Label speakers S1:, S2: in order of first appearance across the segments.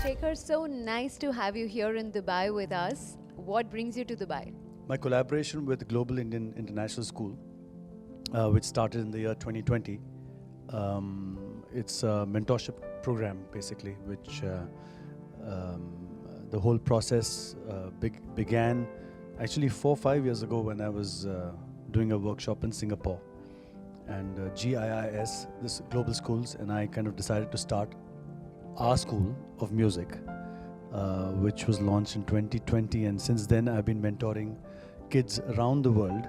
S1: Shekhar, so nice to have you here in Dubai with us. What brings you to Dubai?
S2: My collaboration with Global Indian International School, which started in the year 2020, it's a mentorship program basically, which the whole process began actually 4 or 5 years ago when I was doing a workshop in Singapore. And GIIS, this global schools, and I kind of decided to start our school of music, which was launched in 2020. And since then, I've been mentoring kids around the world,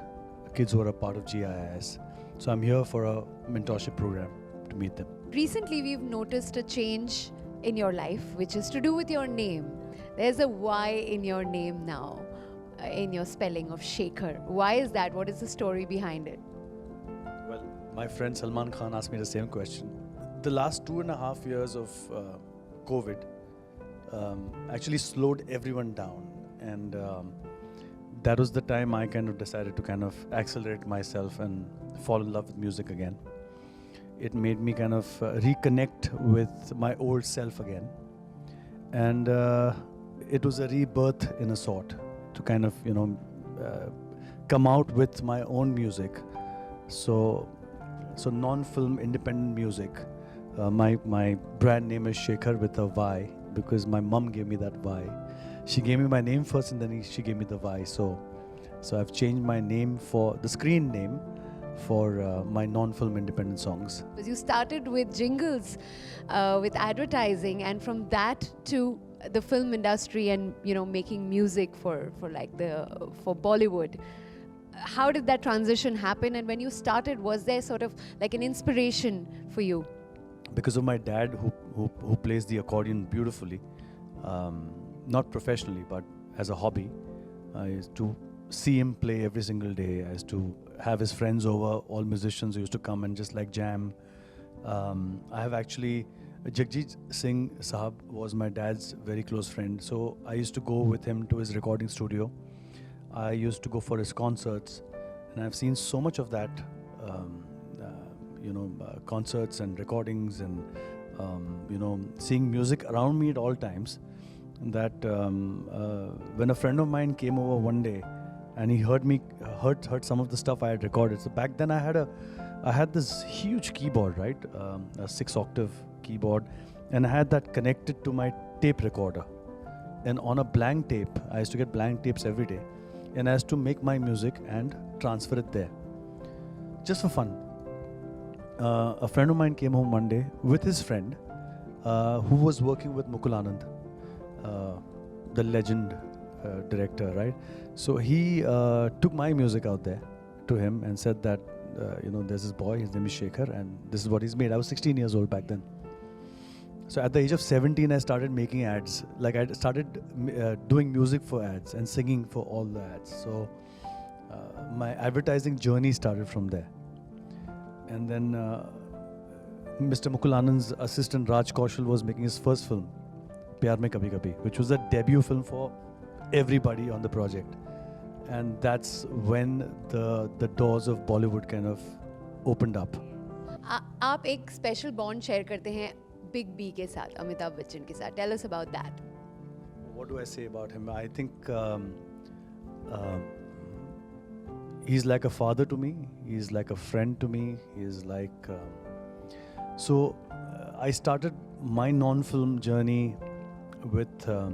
S2: kids who are a part of GIIS. So I'm here for a mentorship program to meet them.
S1: Recently, we've noticed a change in your life, which is to do with your name. There's a Y in your name now, in your spelling of Shekhar. Why is that? What is the story behind it?
S2: Well, my friend Salman Khan asked me the same question. The last 2.5 years of COVID actually slowed everyone down, and that was the time I kind of decided to kind of accelerate myself and fall in love with music again. It made me kind of reconnect with my old self again, and it was a rebirth in a sort to kind of come out with my own music. So non-film independent music. My brand name is Shekhar with a Y because my mum gave me that Y. She gave me my name first and then she gave me the Y. So I've changed my name for the screen name for my non-film independent songs.
S1: You started with jingles, with advertising, and from that to the film industry and making music for Bollywood. How did that transition happen? And when you started, was there sort of like an inspiration for you?
S2: Because of my dad who plays the accordion beautifully, not professionally but as a hobby. I used to see him play every single day. I used to have his friends over, all musicians who used to come and just like jam. I have actually, Jagjit Singh Sahab was my dad's very close friend, so I used to go with him to his recording studio. I used to go for his concerts, and I've seen so much of that, concerts and recordings and, seeing music around me at all times, that when a friend of mine came over one day and he heard some of the stuff I had recorded. So back then I had this huge keyboard, right? A 6-octave keyboard, and I had that connected to my tape recorder. And on a blank tape, I used to get blank tapes every day, and I used to make my music and transfer it there, just for fun. A friend of mine came home one day with his friend who was working with Mukul Anand, the legend director, right? So he took my music out there to him and said that, there's this boy, his name is Shekhar, and this is what he's made. I was 16 years old back then. So at the age of 17, I started making ads. Like I started doing music for ads and singing for all the ads. So my advertising journey started from there. And then Mr. Mukul Anand's assistant Raj Kaushal was making his first film, Pyar Mein Kabhi Kabhi, which was a debut film for everybody on the project. And that's when the doors of Bollywood kind of opened up.
S1: आप एक special bond share करते हैं Big B के साथ, अमिताभ बच्चन के साथ. Tell us about that.
S2: What do I say about him? I think he's like a father to me. He's like a friend to me. He's like... I started my non-film journey with a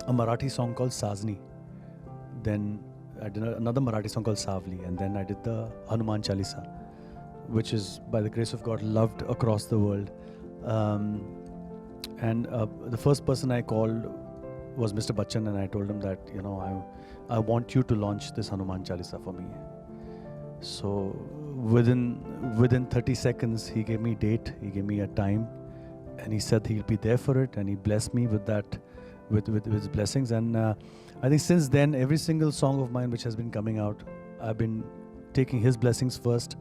S2: Marathi song called Sazni. Then I did another Marathi song called Savli, and then I did the Hanuman Chalisa, which is, by the grace of God, loved across the world. The first person I called was Mr. Bachchan, and I told him that, I want you to launch this Hanuman Chalisa for me. So within 30 seconds, he gave me a date, he gave me a time, and he said he'll be there for it, and he blessed me with that, with his blessings. And I think since then, every single song of mine which has been coming out, I've been taking his blessings first,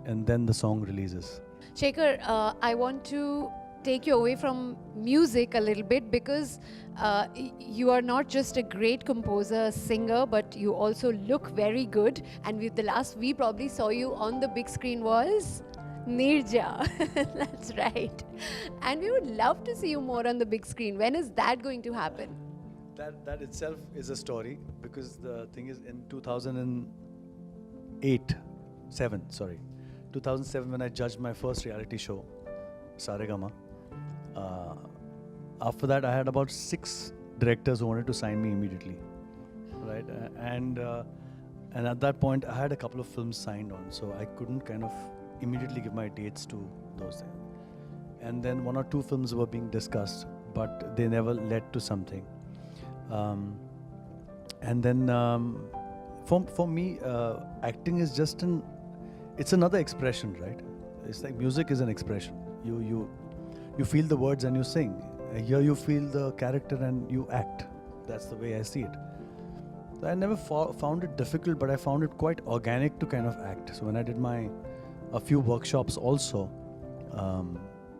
S2: and then the song releases.
S1: Shekhar, I want to take you away from music a little bit because you are not just a great composer, singer, but you also look very good. And the last we probably saw you on the big screen was Nirja. That's right. And we would love to see you more on the big screen. When is that going to happen?
S2: That itself is a story, because the thing is, in 2007, when I judged my first reality show, Saregama. After that, I had about 6 directors who wanted to sign me immediately, right? And at that point, I had a couple of films signed on, so I couldn't kind of immediately give my dates to those things. And then 1 or 2 films were being discussed, but they never led to something. And then for me, acting is just it's another expression, right? It's like music is an expression. You feel the words and you sing. Here you feel the character and you act. That's the way I see it. So I never found it difficult, but I found it quite organic to kind of act. So when I did a few workshops also,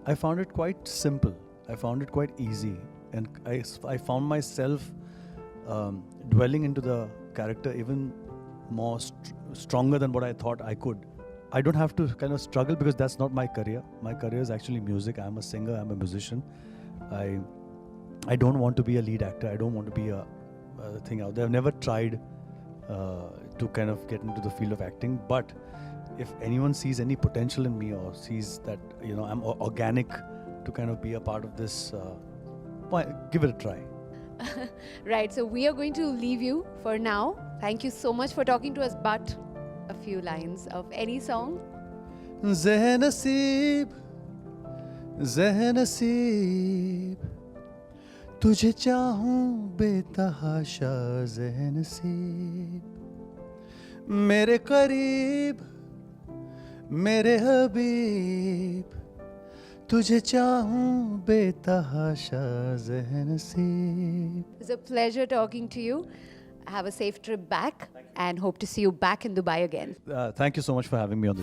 S2: I found it quite simple. I found it quite easy. And I found myself dwelling into the character even more stronger than what I thought I could. I don't have to kind of struggle, because that's not my career. My career is actually music. I'm a singer, I'm a musician. I don't want to be a lead actor. I don't want to be a thing out there. I've never tried to kind of get into the field of acting. But if anyone sees any potential in me, or sees that I'm organic to kind of be a part of this, give it a try.
S1: Right, so we are going to leave you for now. Thank you so much for talking to us, but a few lines of any song.
S2: Zeh नसीब तुझे चाहूं बेतहाशा, ज़ह नसीब मेरे करीब मेरे हबीब, तुझे चाहूं बेतहाशा, ज़ह नसीब.
S1: It's a pleasure talking to you. Have a safe trip back and hope to see you back in Dubai again.
S2: Thank you so much for having me on this.